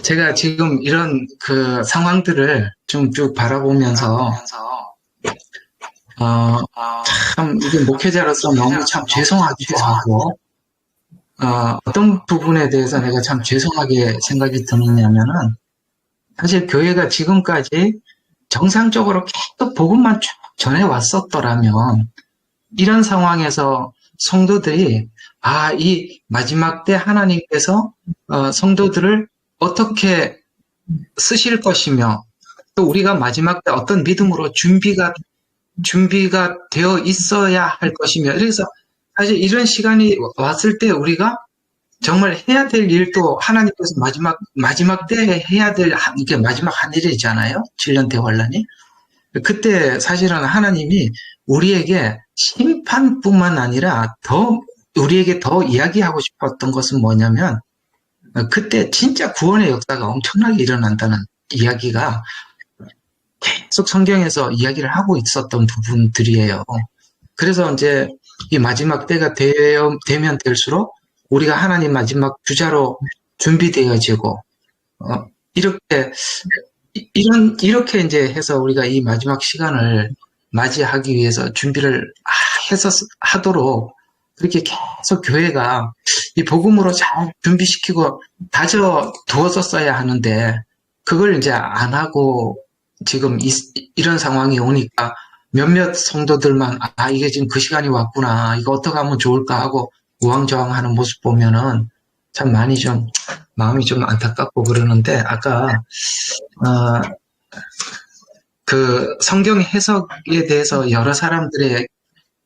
제가 지금 이런 그 상황들을 좀 쭉 바라보면서, 어, 참, 이게 목회자로서 너무 참 죄송하기도 하고, 어떤 부분에 대해서 내가 참 죄송하게 생각이 드느냐면은, 사실 교회가 지금까지 정상적으로 계속 복음만 쭉 전해왔었더라면, 이런 상황에서 성도들이, 이 마지막 때 하나님께서, 성도들을 어떻게 쓰실 것이며, 또 우리가 마지막 때 어떤 믿음으로 준비가 되어 있어야 할 것이며, 그래서 사실 이런 시간이 왔을 때 우리가 정말 해야 될 일도 하나님께서 마지막 때 해야 될, 이게 마지막 한 일이잖아요. 7년 대환란이. 그때 사실은 하나님이 우리에게 심판뿐만 아니라 우리에게 더 이야기하고 싶었던 것은 뭐냐면, 그때 진짜 구원의 역사가 엄청나게 일어난다는 이야기가 계속 성경에서 이야기를 하고 있었던 부분들이에요. 그래서 이제 이 마지막 때가 되면 될수록 우리가 하나님 마지막 주자로 준비되어지고, 이렇게 이렇게 이제 해서 우리가 이 마지막 시간을 맞이하기 위해서 준비를 하도록 그렇게 계속 교회가 이 복음으로 잘 준비시키고 다져 두었었어야 하는데, 그걸 이제 안 하고 지금 이런 상황이 오니까 몇몇 성도들만 이게 지금 그 시간이 왔구나, 이거 어떻게 하면 좋을까 하고 우왕좌왕하는 모습 보면은 참 많이 좀 마음이 좀 안타깝고 그러는데, 아까 그 성경 해석에 대해서 여러 사람들의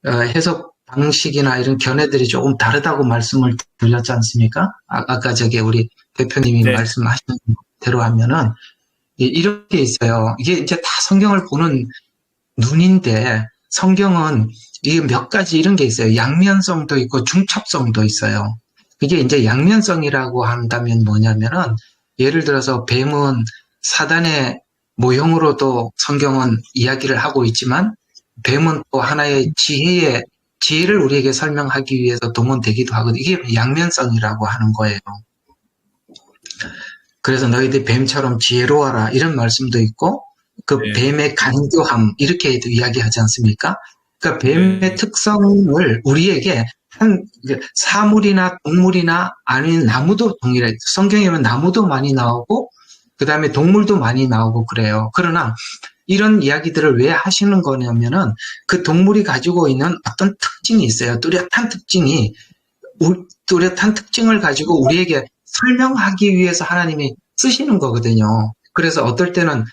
해석 방식이나 이런 견해들이 조금 다르다고 말씀을 드렸지 않습니까? 아까 우리 대표님이 네. 말씀하신 대로 하면은 이렇게 있어요. 이게 이제 다 성경을 보는 눈인데, 성경은 이게 몇 가지 이런 게 있어요. 양면성도 있고 중첩성도 있어요. 이게 이제 양면성이라고 한다면 뭐냐면은, 예를 들어서 뱀은 사단의 모형으로도 성경은 이야기를 하고 있지만, 뱀은 또 하나의 지혜를 우리에게 설명하기 위해서 동원되기도 하거든요. 이게 양면성이라고 하는 거예요. 그래서 너희들 뱀처럼 지혜로워라, 이런 말씀도 있고, 그 뱀의 간교함, 이렇게도 이야기하지 않습니까? 그러니까 뱀의 특성을 우리에게 사물이나 동물이나 아니면 나무도 동일해. 성경에 보면 나무도 많이 나오고, 그 다음에 동물도 많이 나오고 그래요. 그러나 이런 이야기들을 왜 하시는 거냐면은, 그 동물이 가지고 있는 어떤 특징이 있어요. 뚜렷한 특징을 가지고 우리에게 설명하기 위해서 하나님이 쓰시는 거거든요. 그래서 어떨 때는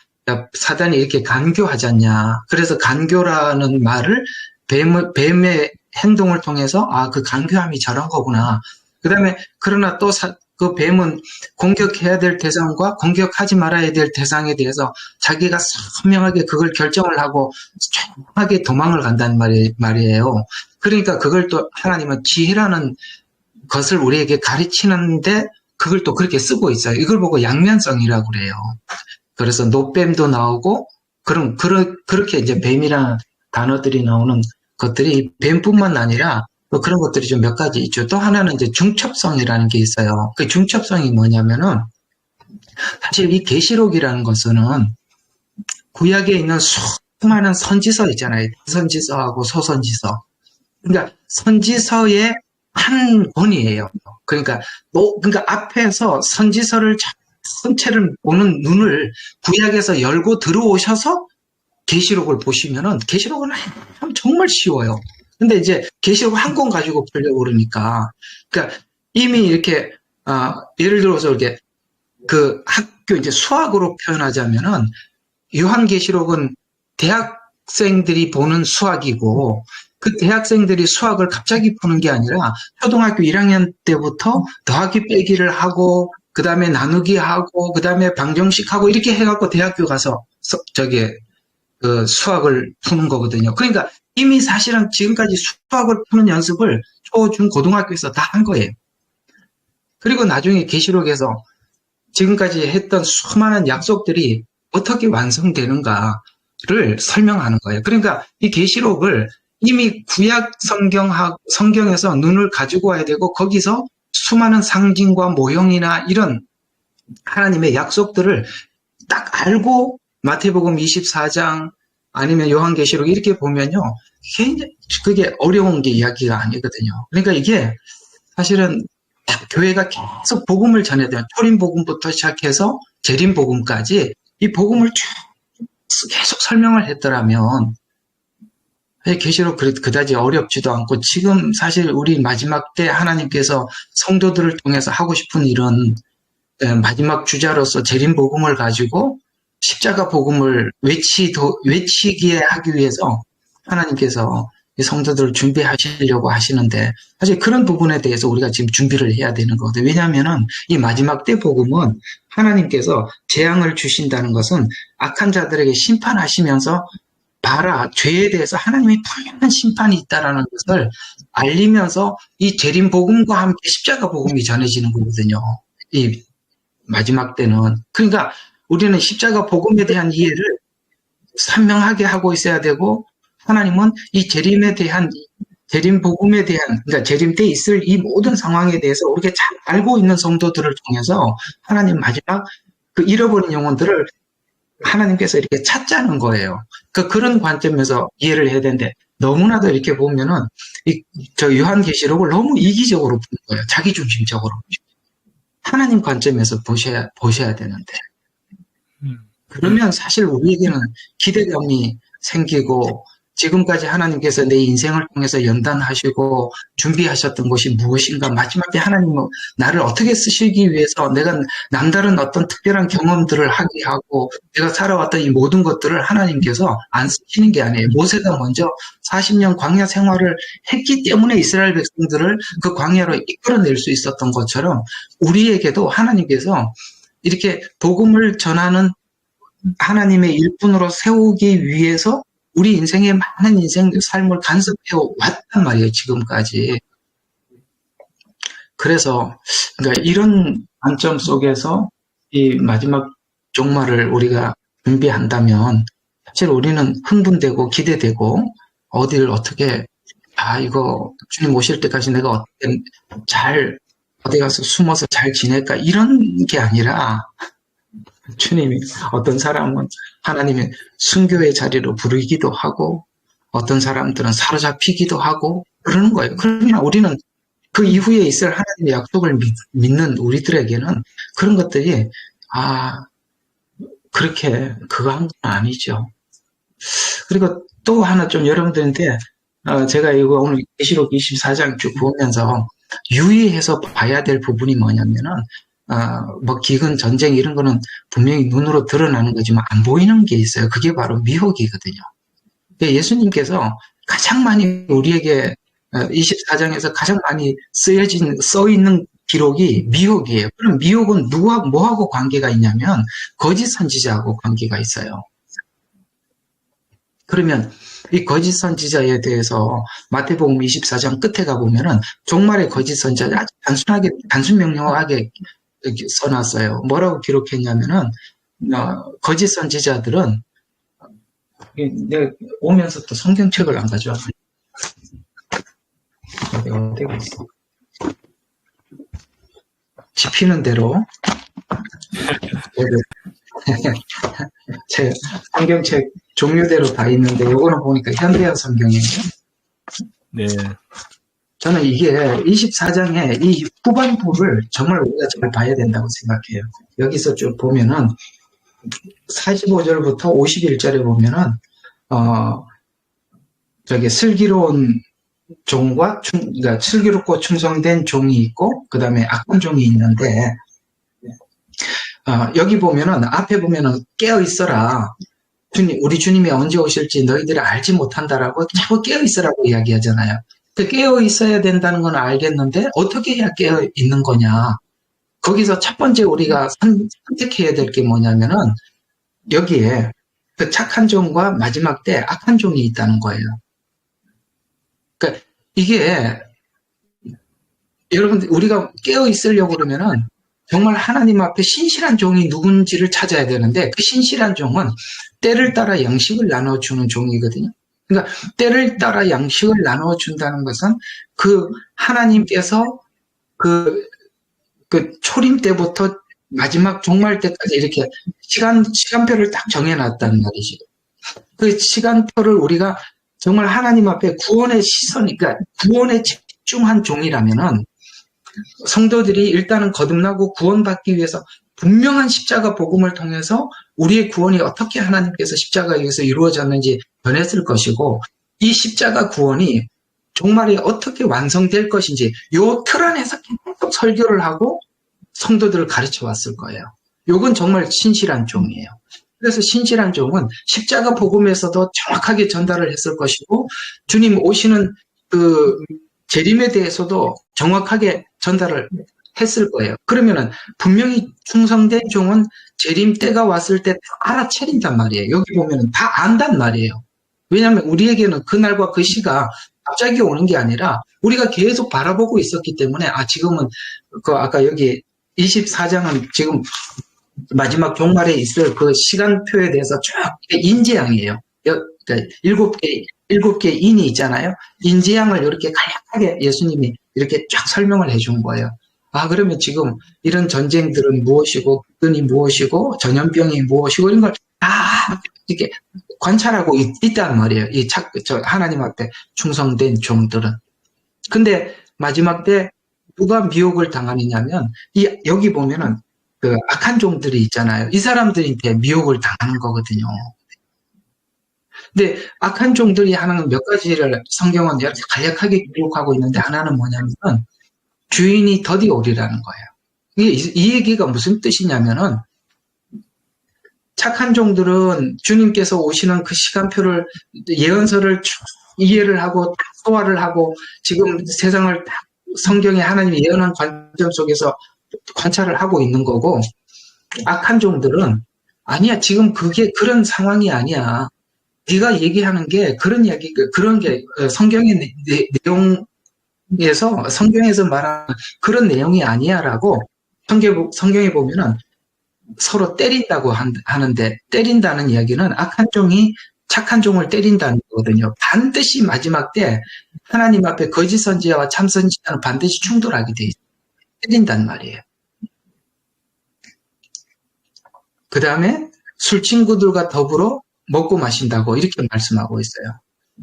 사단이 이렇게 간교하지 않냐. 그래서 간교라는 말을 뱀의 행동을 통해서 그 간교함이 저런 거구나. 그 다음에 그러나 또 그 뱀은 공격해야 될 대상과 공격하지 말아야 될 대상에 대해서 자기가 선명하게 그걸 결정을 하고 정확하게 도망을 간단 말이에요. 그러니까 그걸 또 하나님은 지혜라는 것을 우리에게 가르치는데 그걸 또 그렇게 쓰고 있어요. 이걸 보고 양면성이라고 그래요. 그래서 노뱀도 나오고, 그렇게 이제 뱀이라는 단어들이 나오는 것들이 뱀뿐만 아니라 또 그런 것들이 좀 몇 가지 있죠. 또 하나는 이제 중첩성이라는 게 있어요. 그 중첩성이 뭐냐면은, 사실 이 계시록이라는 것은 구약에 있는 수많은 선지서 있잖아요. 선지서하고 소선지서. 그러니까 선지서의 한 권이에요. 그러니까 앞에서 선지서를 전체를 보는 눈을 구약에서 열고 들어오셔서 계시록을 보시면은, 계시록은 정말 쉬워요. 근데 이제 계시록 한 권 가지고 보려고 그러니까, 그러니까 이미 이렇게 예를 들어서 이렇게 그 학교 이제 수학으로 표현하자면은, 요한계시록은 대학생들이 보는 수학이고, 그 대학생들이 수학을 갑자기 푸는 게 아니라 초등학교 1학년 때부터 더하기 빼기를 하고, 그 다음에 나누기 하고, 그 다음에 방정식 하고, 이렇게 해갖고 대학교 가서 그 수학을 푸는 거거든요. 그러니까 이미 사실은 지금까지 수학을 푸는 연습을 초, 중, 고등학교에서 다 한 거예요. 그리고 나중에 계시록에서 지금까지 했던 수많은 약속들이 어떻게 완성되는가를 설명하는 거예요. 그러니까 이 계시록을 이미 구약 성경에서 눈을 가지고 와야 되고, 거기서 수많은 상징과 모형이나 이런 하나님의 약속들을 딱 알고 마태복음 24장 아니면 요한계시록 이렇게 보면요. 그게 어려운 게 이야기가 아니거든요. 그러니까 이게 사실은 교회가 계속 복음을 전해야 돼요. 초림복음부터 시작해서 재림복음까지 이 복음을 쭉 계속 설명을 했더라면 계시록 그다지 어렵지도 않고 지금 사실 우리 마지막 때 하나님께서 성도들을 통해서 하고 싶은 일은 마지막 주자로서 재림복음을 가지고 십자가 복음을 외치게 하기 위해서 하나님께서 성도들을 준비하시려고 하시는데 사실 그런 부분에 대해서 우리가 지금 준비를 해야 되는 거거든요. 왜냐하면은 이 마지막 때 복음은 하나님께서 재앙을 주신다는 것은 악한 자들에게 심판하시면서 봐라, 죄에 대해서 하나님이 분명한 심판이 있다라는 것을 알리면서 이 재림 복음과 함께 십자가 복음이 전해지는 거거든요. 이 마지막 때는. 그러니까 우리는 십자가 복음에 대한 이해를 선명하게 하고 있어야 되고 하나님은 이 재림에 대한 재림 복음에 대한 그러니까 재림 때 있을 이 모든 상황에 대해서 우리가 잘 알고 있는 성도들을 통해서 하나님 마지막 그 잃어버린 영혼들을 하나님께서 이렇게 찾자는 거예요. 그런 관점에서 이해를 해야 되는데 너무나도 이렇게 보면은 저 요한계시록을 너무 이기적으로 보는 거예요. 자기중심적으로. 하나님 관점에서 보셔야 되는데. 그러면 사실 우리에게는 기대감이 생기고 지금까지 하나님께서 내 인생을 통해서 연단하시고 준비하셨던 것이 무엇인가 마지막에 하나님은 나를 어떻게 쓰시기 위해서 내가 남다른 어떤 특별한 경험들을 하게 하고 내가 살아왔던 이 모든 것들을 하나님께서 안 쓰시는 게 아니에요. 모세가 먼저 40년 광야 생활을 했기 때문에 이스라엘 백성들을 그 광야로 이끌어낼 수 있었던 것처럼 우리에게도 하나님께서 이렇게 복음을 전하는 하나님의 일꾼으로 세우기 위해서 우리 인생의 많은 인생 삶을 간섭해 왔단 말이에요, 지금까지. 그래서, 그러니까 이런 관점 속에서 이 마지막 종말을 우리가 준비한다면, 사실 우리는 흥분되고 기대되고, 어디를 어떻게, 이거 주님 오실 때까지 내가 어떻게 어디 가서 숨어서 잘 지낼까, 이런 게 아니라, 주님이 어떤 사람은 하나님의 순교의 자리로 부르기도 하고 어떤 사람들은 사로잡히기도 하고 그러는 거예요. 그러면 우리는 그 이후에 있을 하나님의 약속을 믿는 우리들에게는 그런 것들이 그렇게 그거 한 건 아니죠. 그리고 또 하나 좀 여러분들한테 제가 이거 오늘 계시록 24장 쭉 보면서 유의해서 봐야 될 부분이 뭐냐면은 뭐 기근, 전쟁 이런 거는 분명히 눈으로 드러나는 거지만 안 보이는 게 있어요. 그게 바로 미혹이거든요. 예수님께서 가장 많이 우리에게 24장에서 가장 많이 써 있는 기록이 미혹이에요. 그럼 미혹은 뭐하고 관계가 있냐면 거짓 선지자하고 관계가 있어요. 그러면 이 거짓 선지자에 대해서 마태복음 24장 끝에 가보면은 종말의 거짓 선지자 아주 단순 명료하게 써놨어요. 뭐라고 기록했냐면은 거짓 선지자들은 내가 오면서 또 성경책을 안 가져왔어요. 어디 있어? 집히는 대로 제 성경책 종류대로 다 있는데 요거는 보니까 현대어 성경이에요. 네. 저는 이게 24장의 이 후반부를 정말 우리가 잘 봐야 된다고 생각해요. 여기서 쭉 보면은 45절부터 51절에 보면은 슬기로운 종과 그러니까 슬기롭고 충성된 종이 있고 그 다음에 악한 종이 있는데 여기 보면은 앞에 보면은 깨어 있어라. 우리 주님이 언제 오실지 너희들이 알지 못한다라고 자꾸 깨어 있으라고 이야기하잖아요. 깨어 있어야 된다는 건 알겠는데 어떻게 해야 깨어 있는 거냐? 거기서 첫 번째 우리가 선택해야 될 게 뭐냐면은 여기에 그 착한 종과 마지막 때 악한 종이 있다는 거예요. 그러니까 이게 여러분 우리가 깨어 있으려고 그러면은 정말 하나님 앞에 신실한 종이 누군지를 찾아야 되는데 그 신실한 종은 때를 따라 양식을 나눠주는 종이거든요. 그러니까 때를 따라 양식을 나눠준다는 것은 그 하나님께서 그 초림 때부터 마지막 종말 때까지 이렇게 시간표를 딱 정해놨다는 말이죠. 그 시간표를 우리가 정말 하나님 앞에 구원의 시선, 그러니까 구원에 집중한 종이라면은 성도들이 일단은 거듭나고 구원받기 위해서 분명한 십자가 복음을 통해서 우리의 구원이 어떻게 하나님께서 십자가에 의해서 이루어졌는지 전했을 것이고, 이 십자가 구원이 종말에 어떻게 완성될 것인지 요 틀 안에서 계속 설교를 하고 성도들을 가르쳐 왔을 거예요. 요건 정말 신실한 종이에요. 그래서 신실한 종은 십자가 복음에서도 정확하게 전달을 했을 것이고, 주님 오시는 그 재림에 대해서도 정확하게 전달을 했을 거예요. 그러면은 분명히 충성된 종은 재림 때가 왔을 때 다 알아차린단 말이에요. 여기 보면은 다 안단 말이에요. 왜냐하면 우리에게는 그날과 그 시가 갑자기 오는 게 아니라 우리가 계속 바라보고 있었기 때문에, 지금은 그 아까 여기 24장은 지금 마지막 종말에 있을 그 시간표에 대해서 쭉 인지양이에요. 그러니까 일곱 개 인이 있잖아요. 인지양을 이렇게 간략하게 예수님이 이렇게 쫙 설명을 해준 거예요. 그러면 지금 이런 전쟁들은 무엇이고, 국군이 무엇이고, 전염병이 무엇이고, 이런 걸 다 이렇게 관찰하고 있단 말이에요. 하나님 앞에 충성된 종들은. 근데 마지막 때 누가 미혹을 당하느냐면, 여기 보면은 그 악한 종들이 있잖아요. 이 사람들한테 미혹을 당하는 거거든요. 근데 악한 종들이 하는 몇 가지를 성경은 이렇게 간략하게 기록하고 있는데, 하나는 뭐냐면 주인이 더디 오리라는 거예요. 이 얘기가 무슨 뜻이냐면은, 착한 종들은 주님께서 오시는 그 시간표를, 예언서를 쭉 이해를 하고 소화를 하고 지금 세상을 성경에 하나님이 예언한 관점 속에서 관찰을 하고 있는 거고, 악한 종들은 아니야, 지금 그게 그런 상황이 아니야. 네가 얘기하는 게 그런 게 성경의 내용에서, 성경에서 말하는 그런 내용이 아니야라고 성경에 보면은 서로 때린다고 하는데, 때린다는 이야기는 악한 종이 착한 종을 때린다는 거거든요. 반드시 마지막 때 하나님 앞에 거짓 선지자와 참 선지자는 반드시 충돌하게 돼 있어요. 때린단 말이에요. 그 다음에 술 친구들과 더불어 먹고 마신다고 이렇게 말씀하고 있어요.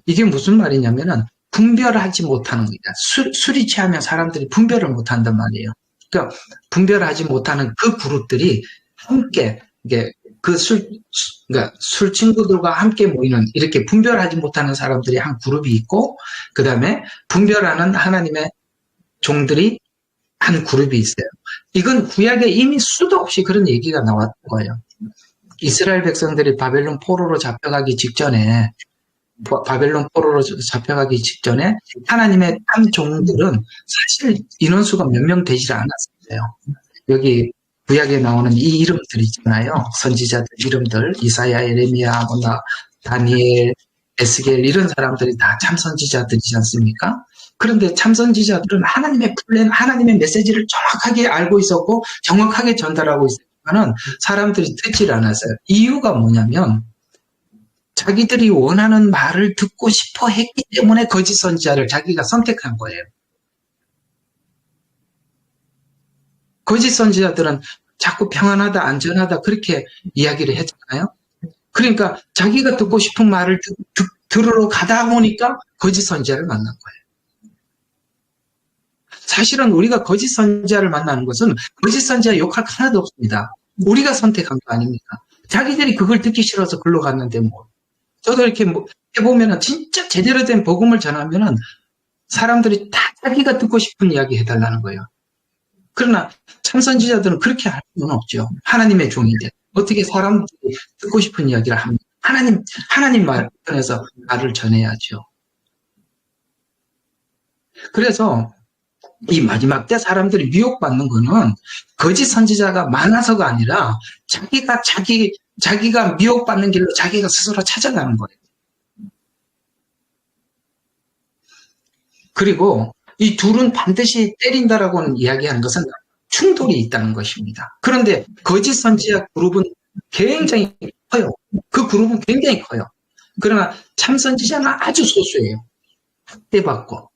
이게 무슨 말이냐면은 분별하지 못하는 거다. 술이 취하면 사람들이 분별을 못한단 말이에요. 그러니까 분별하지 못하는 그 그룹들이 함께, 이게 그러니까 술 친구들과 함께 모이는, 이렇게 분별하지 못하는 사람들이 한 그룹이 있고, 그 다음에 분별하는 하나님의 종들이 한 그룹이 있어요. 이건 구약에 이미 수도 없이 그런 얘기가 나왔던 거예요. 이스라엘 백성들이 바벨론 포로로 잡혀가기 직전에, 하나님의 참 종들은 사실 인원수가 몇 명 되지 않았어요. 여기 구약에 나오는 이 이름들 있잖아요. 선지자들 이름들, 이사야, 예레미야, 다니엘, 에스겔, 이런 사람들이 다 참 선지자들이지 않습니까? 그런데 참 선지자들은 하나님의 플랜, 하나님의 메시지를 정확하게 알고 있었고 정확하게 전달하고 있었지만은 사람들이 듣질 않았어요. 이유가 뭐냐면 자기들이 원하는 말을 듣고 싶어 했기 때문에 거짓 선지자를 자기가 선택한 거예요. 거짓 선지자들은 자꾸 평안하다, 안전하다 그렇게 이야기를 했잖아요. 그러니까 자기가 듣고 싶은 말을 들으러 가다 보니까 거짓 선지자를 만난 거예요. 사실은 우리가 거짓 선지자를 만나는 것은 거짓 선지자 욕할 거 하나도 없습니다. 우리가 선택한 거 아닙니까? 자기들이 그걸 듣기 싫어서 글로 갔는데 뭐. 저도 이렇게 해보면은 진짜 제대로 된 복음을 전하면은 사람들이 다 자기가 듣고 싶은 이야기 해달라는 거예요. 그러나 참 선지자들은 그렇게 할 수는 없죠. 하나님의 종인데 어떻게 사람들이 듣고 싶은 이야기를 합니까? 하나님 말에서 말을 전해야죠. 그래서 이 마지막 때 사람들이 미혹받는 거는 거짓 선지자가 많아서가 아니라 자기가 미혹받는 길로 자기가 스스로 찾아가는 거예요. 그리고 이 둘은 반드시 때린다라고는 이야기하는 것은 충돌이 있다는 것입니다. 그런데 거짓 선지자 그룹은 굉장히 커요. 그 그룹은 굉장히 커요. 그러나 참 선지자는 아주 소수예요. 학대받고.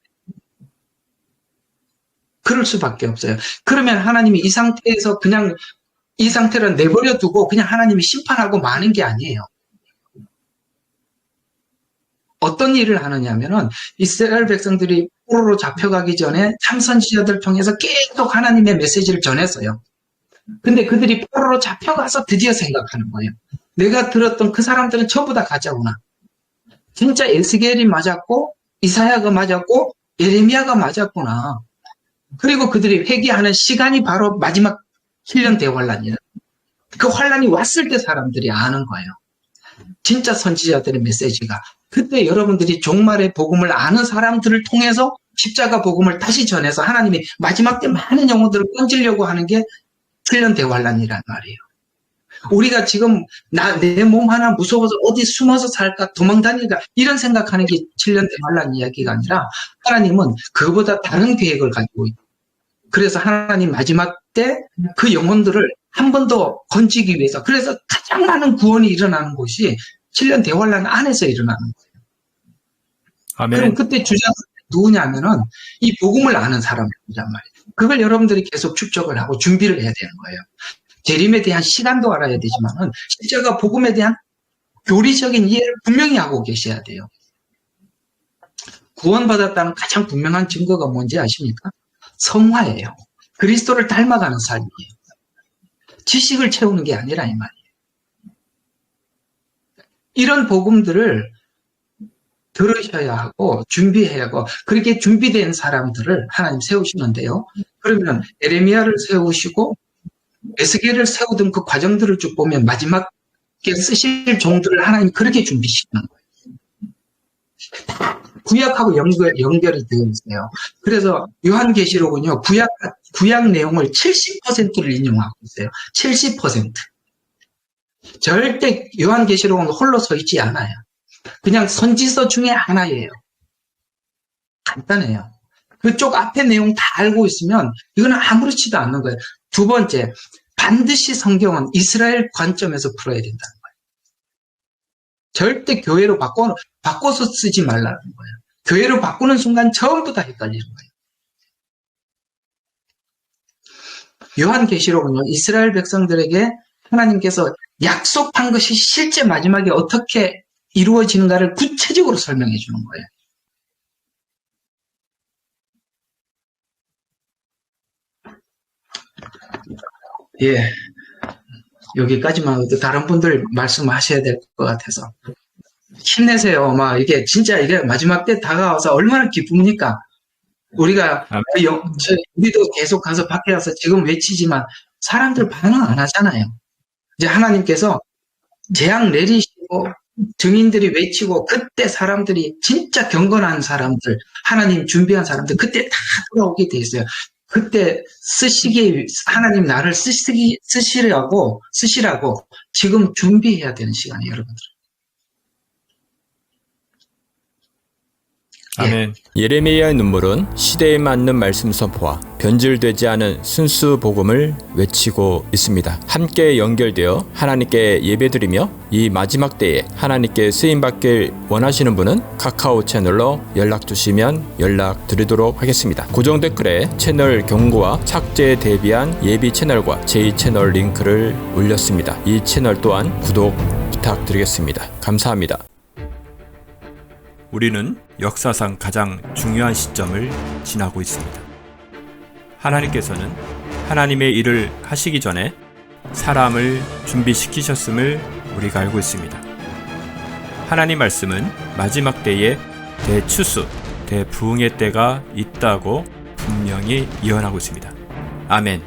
그럴 수밖에 없어요. 그러면 하나님이 이 상태에서 그냥 이 상태를 내버려 두고 그냥 하나님이 심판하고 마는 게 아니에요. 어떤 일을 하느냐면은 이스라엘 백성들이 포로로 잡혀가기 전에 참선지자들 통해서 계속 하나님의 메시지를 전했어요. 근데 그들이 포로로 잡혀가서 드디어 생각하는 거예요. 내가 들었던 그 사람들은 전부 다 가짜구나. 진짜 에스겔이 맞았고 이사야가 맞았고 예레미야가 맞았구나. 그리고 그들이 회개하는 시간이 바로 마지막 7년 대환란이에요. 그 환란이 왔을 때 사람들이 아는 거예요. 진짜 선지자들의 메시지가. 그때 여러분들이 종말의 복음을 아는 사람들을 통해서 십자가 복음을 다시 전해서 하나님이 마지막 때 많은 영혼들을 건지려고 하는 게 7년 대환란이란 말이에요. 우리가 지금 내 몸 하나 무서워서 어디 숨어서 살까 도망다니까 이런 생각하는 게 7년 대환란 이야기가 아니라 하나님은 그보다 다른 계획을 가지고 있고 그래서 하나님 마지막 때 그 영혼들을 한 번 더 건지기 위해서 그래서 가장 많은 구원이 일어나는 곳이 7년 대환란 안에서 일어나는 거예요. 아멘. 그럼 그때 주자는 누구냐면은 이 복음을 아는 사람이란 말이에요. 그걸 여러분들이 계속 축적을 하고 준비를 해야 되는 거예요. 재림에 대한 시간도 알아야 되지만은 십자가 복음에 대한 교리적인 이해를 분명히 하고 계셔야 돼요. 구원받았다는 가장 분명한 증거가 뭔지 아십니까? 성화예요. 그리스도를 닮아가는 삶이에요. 지식을 채우는 게 아니라 이 말이에요. 이런 복음들을 들으셔야 하고 준비해야 하고 그렇게 준비된 사람들을 하나님 세우시는데요. 그러면 에레미야를 세우시고 에스겔을 세우던 그 과정들을 쭉 보면 마지막에 쓰실 종들을 하나님 그렇게 준비시키는 거예요. 다 구약하고 연결이 되어 있어요. 그래서 요한계시록은요, 구약 내용을 70%를 인용하고 있어요. 70%. 절대 요한계시록은 홀로 서 있지 않아요. 그냥 선지서 중에 하나예요. 간단해요. 그쪽 앞에 내용 다 알고 있으면 이거는 아무렇지도 않는 거예요. 두 번째, 반드시 성경은 이스라엘 관점에서 풀어야 된다는 거예요. 절대 교회로 바꿔서 쓰지 말라는 거예요. 교회로 바꾸는 순간 전부 다 헷갈리는 거예요. 요한계시록은요, 이스라엘 백성들에게 하나님께서 약속한 것이 실제 마지막에 어떻게 이루어지는가를 구체적으로 설명해 주는 거예요. 예, 여기까지만 해도 다른 분들 말씀하셔야 될 것 같아서 힘내세요. 이게 진짜 이게 마지막 때 다가와서 얼마나 기쁩니까? 우리가 우리도 계속 가서 밖에 가서 지금 외치지만 사람들 반응 안 하잖아요. 이제 하나님께서 재앙 내리시고 증인들이 외치고 그때 사람들이 진짜 경건한 사람들, 하나님 준비한 사람들 그때 다 돌아오게 돼 있어요. 그때 하나님 나를 쓰시라고 지금 준비해야 되는 시간이에요, 여러분들. 아멘. 예레미야의 눈물은 시대에 맞는 말씀 선포와 변질되지 않은 순수 복음을 외치고 있습니다. 함께 연결되어 하나님께 예배드리며 이 마지막 때에 하나님께 쓰임받길 원하시는 분은 카카오 채널로 연락 주시면 연락드리도록 하겠습니다. 고정 댓글에 채널 경고와 착제에 대비한 예비 채널과 제2채널 링크를 올렸습니다. 이 채널 또한 구독 부탁드리겠습니다. 감사합니다. 우리는 역사상 가장 중요한 시점을 지나고 있습니다. 하나님께서는 하나님의 일을 하시기 전에 사람을 준비시키셨음을 우리가 알고 있습니다. 하나님 말씀은 마지막 때에 대추수, 대부흥의 때가 있다고 분명히 예언하고 있습니다. 아멘.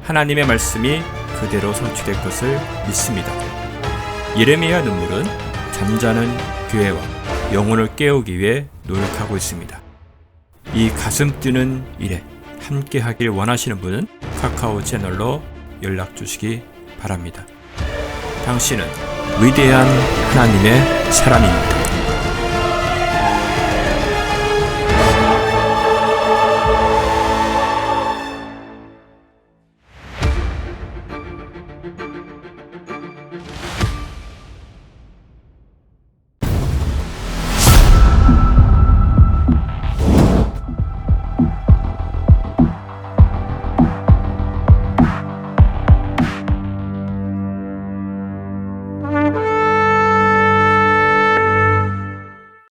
하나님의 말씀이 그대로 성취될 것을 믿습니다. 예레미야 눈물은 잠자는 교회와 영혼을 깨우기 위해 노력하고 있습니다. 이 가슴 뛰는 일에 함께 하길 원하시는 분은 카카오 채널로 연락 주시기 바랍니다. 당신은 위대한 하나님의 사람입니다.